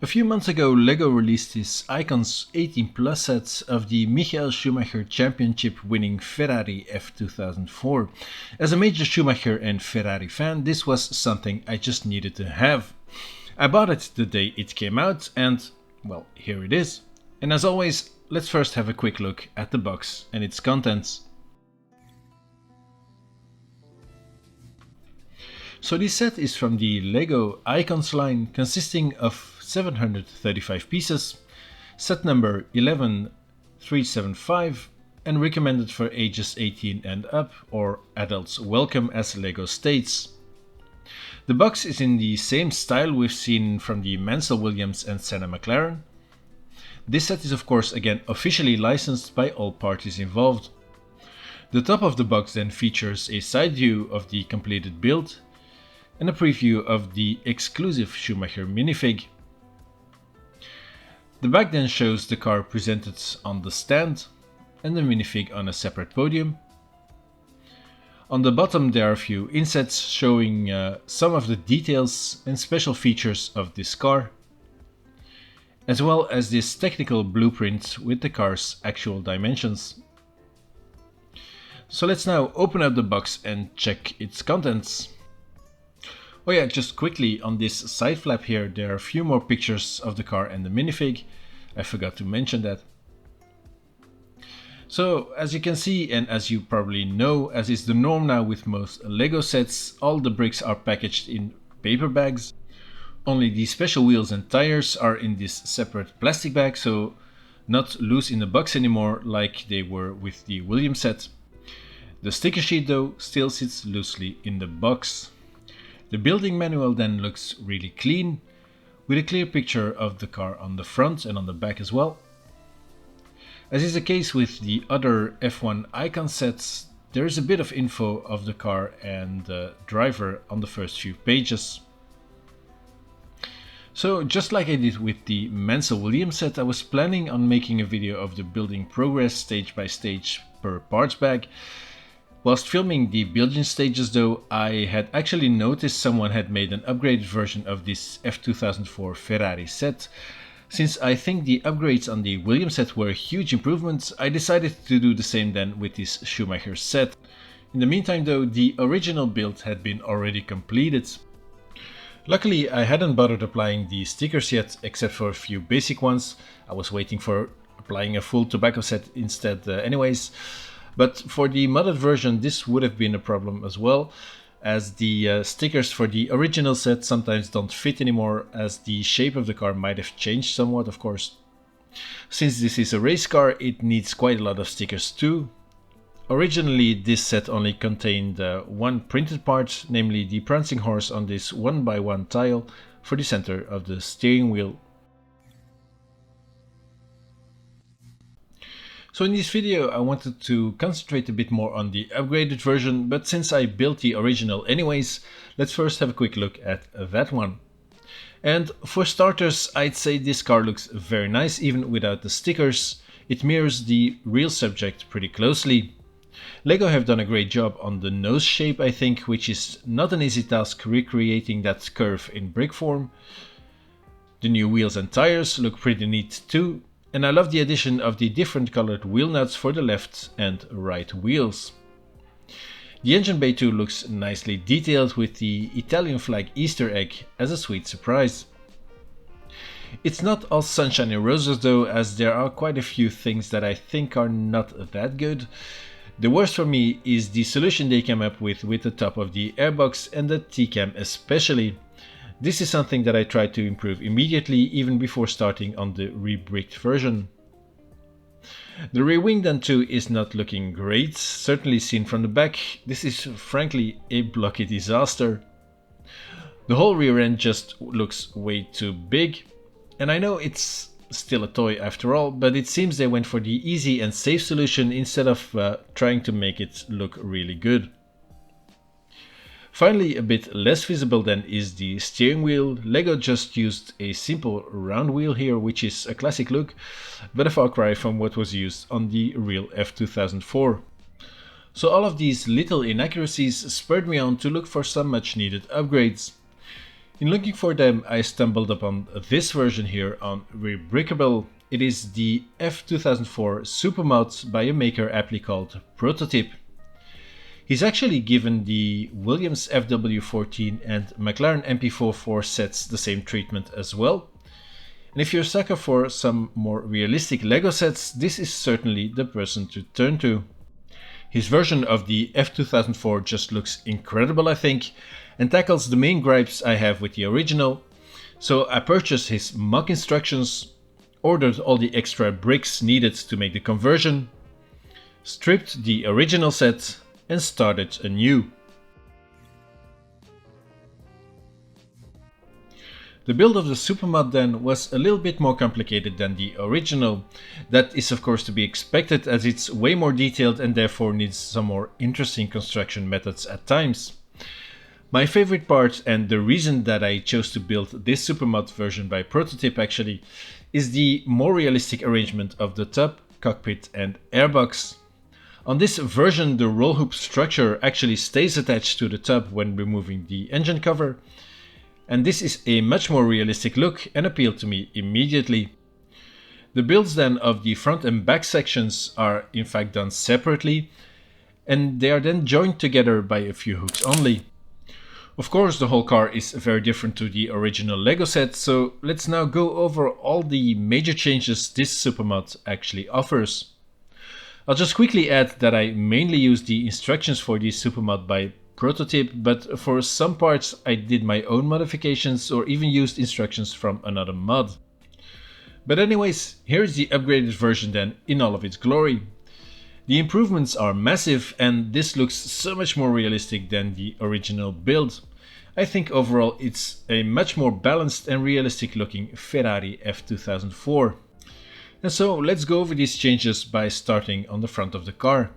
A few months ago, Lego released its Icons 18 Plus sets of the Michael Schumacher championship winning Ferrari F2004. As a major Schumacher and Ferrari fan, this was something I just needed to have. I bought it the day it came out and, well, here it is. And as always, let's first have a quick look at the box and its contents. So this set is from the Lego Icons line, consisting of 735 pieces, set number 11375, and recommended for ages 18 and up, or adults welcome as Lego states. The box is in the same style we've seen from the Mansell Williams and Senna McLaren. This set is of course again officially licensed by all parties involved. The top of the box then features a side view of the completed build, and a preview of the exclusive Schumacher minifig. The back then shows the car presented on the stand and the minifig on a separate podium. On the bottom there are a few insets showing some of the details and special features of this car, as well as this technical blueprint with the car's actual dimensions. So let's now open up the box and check its contents. Oh yeah, just quickly on this side flap here, there are a few more pictures of the car and the minifig. I forgot to mention that. So as you can see, and as you probably know, as is the norm now with most Lego sets, all the bricks are packaged in paper bags. Only the special wheels and tires are in this separate plastic bag, so not loose in the box anymore like they were with the Williams set. The sticker sheet though still sits loosely in the box. The building manual then looks really clean, with a clear picture of the car on the front and on the back as well. As is the case with the other F1 Icon sets, there is a bit of info of the car and the driver on the first few pages. So just like I did with the Mansell Williams set, I was planning on making a video of the building progress stage by stage per parts bag. Whilst filming the building stages though, I had actually noticed someone had made an upgraded version of this F2004 Ferrari set. Since I think the upgrades on the Williams set were huge improvements, I decided to do the same then with this Schumacher set. In the meantime though, the original build had been already completed. Luckily I hadn't bothered applying the stickers yet, except for a few basic ones. I was waiting for applying a full tobacco set instead anyways. But for the modded version this would have been a problem as well, as the stickers for the original set sometimes don't fit anymore, as the shape of the car might have changed somewhat of course. Since this is a race car, it needs quite a lot of stickers too. Originally this set only contained one printed part, namely the prancing horse on this 1x1 tile for the center of the steering wheel. So in this video I wanted to concentrate a bit more on the upgraded version, but since I built the original anyways, let's first have a quick look at that one. And for starters, I'd say this car looks very nice even without the stickers. It mirrors the real subject pretty closely. Lego have done a great job on the nose shape I think, which is not an easy task recreating that curve in brick form. The new wheels and tires look pretty neat too. And I love the addition of the different colored wheel nuts for the left and right wheels. The engine bay too looks nicely detailed with the Italian flag Easter egg as a sweet surprise. It's not all sunshine and roses though, as there are quite a few things that I think are not that good. The worst for me is the solution they came up with the top of the airbox and the T-cam especially. This is something that I tried to improve immediately, even before starting on the rebricked version. The rear wing then too is not looking great, certainly seen from the back. This is frankly a blocky disaster. The whole rear end just looks way too big, and I know it's still a toy after all, but it seems they went for the easy and safe solution instead of trying to make it look really good. Finally, a bit less visible then is the steering wheel. Lego just used a simple round wheel here, which is a classic look, but a far cry from what was used on the real F2004. So all of these little inaccuracies spurred me on to look for some much needed upgrades. In looking for them, I stumbled upon this version here on Rebrickable. It is the F2004 Supermod by a maker aptly called Prototype. He's actually given the Williams FW14 and McLaren MP44 sets the same treatment as well. And if you're a sucker for some more realistic Lego sets, this is certainly the person to turn to. His version of the F2004 just looks incredible, I think, and tackles the main gripes I have with the original. So I purchased his MOC instructions, ordered all the extra bricks needed to make the conversion, stripped the original set, and started anew. The build of the Supermod then was a little bit more complicated than the original. That is of course to be expected, as it's way more detailed and therefore needs some more interesting construction methods at times. My favorite part, and the reason that I chose to build this Supermod version by Prototype actually, is the more realistic arrangement of the tub, cockpit and airbox. On this version, the roll hoop structure actually stays attached to the tub when removing the engine cover, and this is a much more realistic look and appealed to me immediately. The builds then of the front and back sections are in fact done separately, and they are then joined together by a few hooks only. Of course, the whole car is very different to the original Lego set, so let's now go over all the major changes this Supermod actually offers. I'll just quickly add that I mainly use the instructions for the Supermod by Prototype, but for some parts I did my own modifications or even used instructions from another mod. But anyways, here's the upgraded version then in all of its glory. The improvements are massive and this looks so much more realistic than the original build. I think overall it's a much more balanced and realistic looking Ferrari F2004. And so let's go over these changes by starting on the front of the car.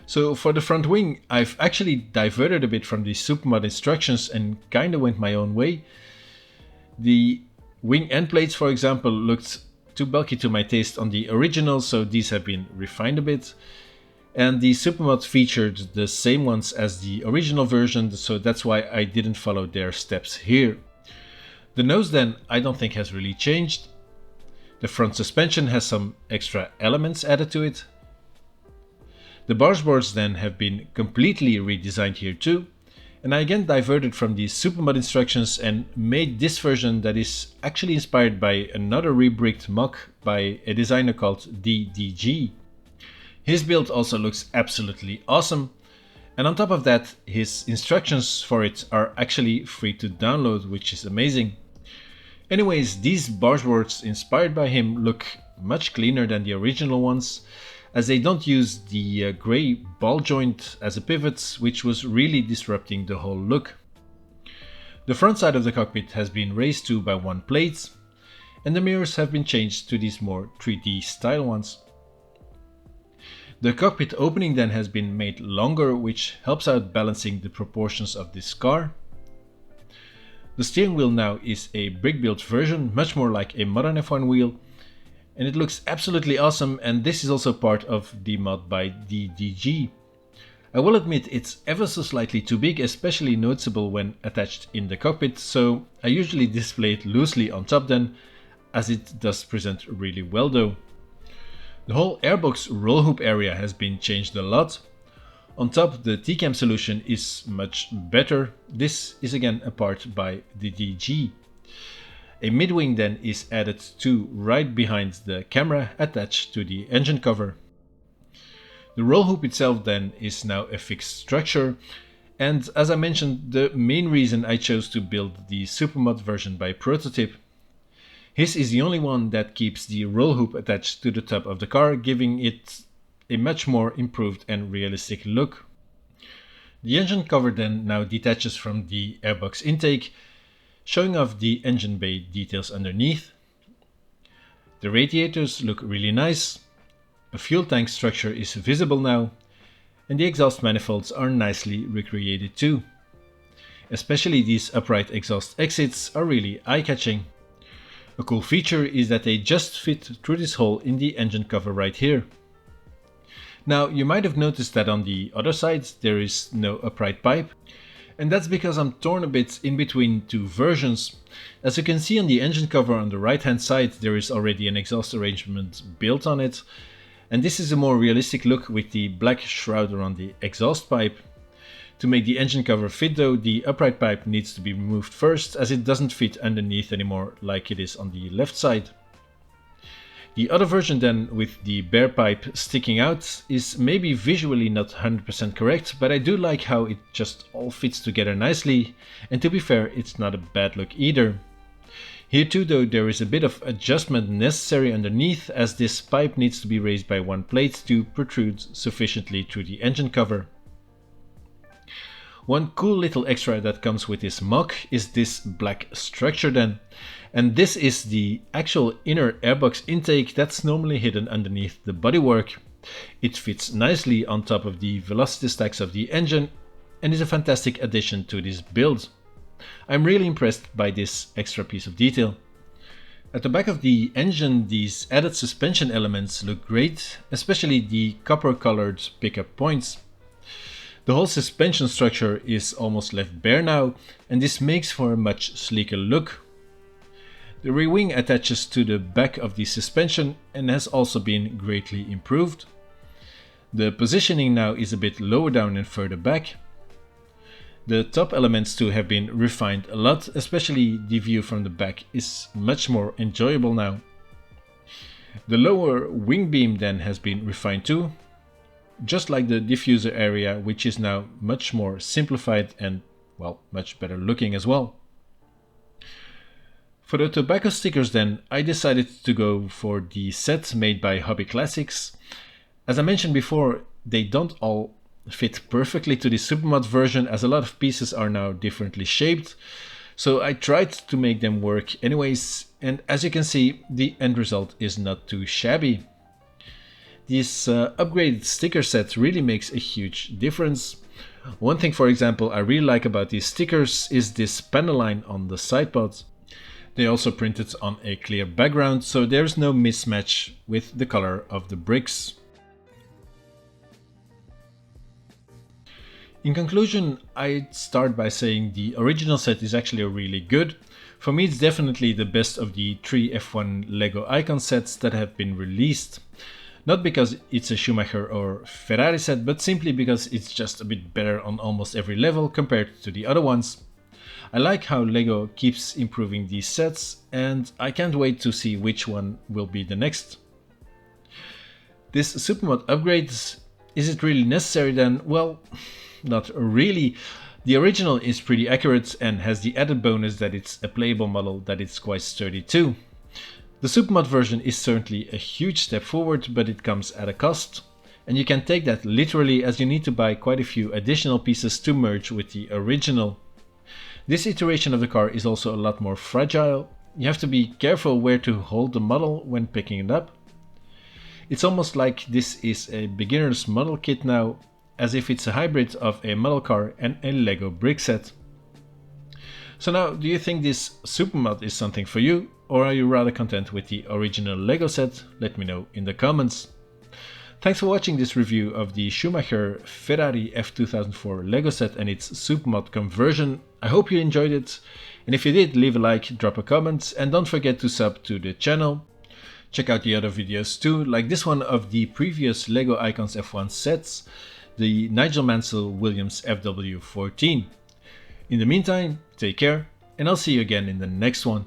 So for the front wing, I've actually diverted a bit from the Supermod instructions and kinda went my own way. The wing end plates, for example, looked too bulky to my taste on the original, so these have been refined a bit. And the Supermod featured the same ones as the original version, so that's why I didn't follow their steps here. The nose then, I don't think has really changed. The front suspension has some extra elements added to it. The bargeboards then have been completely redesigned here too, and I again diverted from the Supermod instructions and made this version that is actually inspired by another rebricked MOC by a designer called DDG. His build also looks absolutely awesome, and on top of that his instructions for it are actually free to download, which is amazing. Anyways, these bargeboards inspired by him look much cleaner than the original ones, as they don't use the grey ball joint as a pivot, which was really disrupting the whole look. The front side of the cockpit has been raised to by one plate, and the mirrors have been changed to these more 3D style ones. The cockpit opening then has been made longer, which helps out balancing the proportions of this car. The steering wheel now is a brick-built version, much more like a modern F1 wheel, and it looks absolutely awesome, and this is also part of the mod by DDG. I will admit it's ever so slightly too big, especially noticeable when attached in the cockpit, so I usually display it loosely on top then, as it does present really well though. The whole airbox roll hoop area has been changed a lot. On top, the T-cam solution is much better. This is again a part by the DG. A mid-wing then is added to right behind the camera attached to the engine cover. The roll hoop itself then is now a fixed structure, and as I mentioned, the main reason I chose to build the Supermod version by Prototype. His is the only one that keeps the roll hoop attached to the top of the car, giving it a much more improved and realistic look. The engine cover then now detaches from the airbox intake, showing off the engine bay details underneath. The radiators look really nice, a fuel tank structure is visible now, and the exhaust manifolds are nicely recreated too. Especially these upright exhaust exits are really eye-catching. A cool feature is that they just fit through this hole in the engine cover right here. Now, you might have noticed that on the other side there is no upright pipe, And that's because I'm torn a bit in between two versions. As you can see on the engine cover on the right hand side, there is already an exhaust arrangement built on it. And this is a more realistic look with the black shroud around the exhaust pipe. To make the engine cover fit though, the upright pipe needs to be removed first, as it doesn't fit underneath anymore like it is on the left side. The other version then, with the bare pipe sticking out, is maybe visually not 100% correct, but I do like how it just all fits together nicely, and to be fair, it's not a bad look either. Here too though, there is a bit of adjustment necessary underneath, as this pipe needs to be raised by one plate to protrude sufficiently through the engine cover. One cool little extra that comes with this MOC is this black structure then. And this is the actual inner airbox intake that's normally hidden underneath the bodywork. It fits nicely on top of the velocity stacks of the engine and is a fantastic addition to this build. I'm really impressed by this extra piece of detail. At the back of the engine, these added suspension elements look great, especially the copper colored pickup points. The whole suspension structure is almost left bare now, and this makes for a much sleeker look. The rear wing attaches to the back of the suspension and has also been greatly improved. The positioning now is a bit lower down and further back. The top elements too have been refined a lot, especially the view from the back is much more enjoyable now. The lower wing beam then has been refined too, just like the diffuser area, which is now much more simplified and, well, much better looking as well. For the tobacco stickers then, I decided to go for the set made by Hobby Classics. As I mentioned before, they don't all fit perfectly to the Supermod version, as a lot of pieces are now differently shaped. So I tried to make them work anyways, and as you can see, the end result is not too shabby. This upgraded sticker set really makes a huge difference. One thing, for example, I really like about these stickers is this panel line on the side pods. They also printed on a clear background, so there's no mismatch with the color of the bricks. In conclusion, I'd start by saying the original set is actually really good. For me, it's definitely the best of the 3 F1 Lego Icon sets that have been released. Not because it's a Schumacher or Ferrari set, but simply because it's just a bit better on almost every level compared to the other ones. I like how Lego keeps improving these sets, and I can't wait to see which one will be the next. This Supermod upgrade, is it really necessary then? Well, not really. The original is pretty accurate and has the added bonus that it's a playable model that it's quite sturdy too. The Supermod version is certainly a huge step forward, but it comes at a cost. And you can take that literally, as you need to buy quite a few additional pieces to merge with the original. This iteration of the car is also a lot more fragile. You have to be careful where to hold the model when picking it up. It's almost like this is a beginner's model kit now, as if it's a hybrid of a Modelcar and a Lego brick set. So now, do you think this Supermod is something for you, or are you rather content with the original Lego set? Let me know in the comments. Thanks for watching this review of the Schumacher Ferrari F2004 Lego set and its Supermod conversion. I hope you enjoyed it, and if you did, leave a like, drop a comment, and don't forget to sub to the channel. Check out the other videos too, like this one of the previous Lego Icons F1 sets, the Nigel Mansell Williams FW14. In the meantime, take care, and I'll see you again in the next one.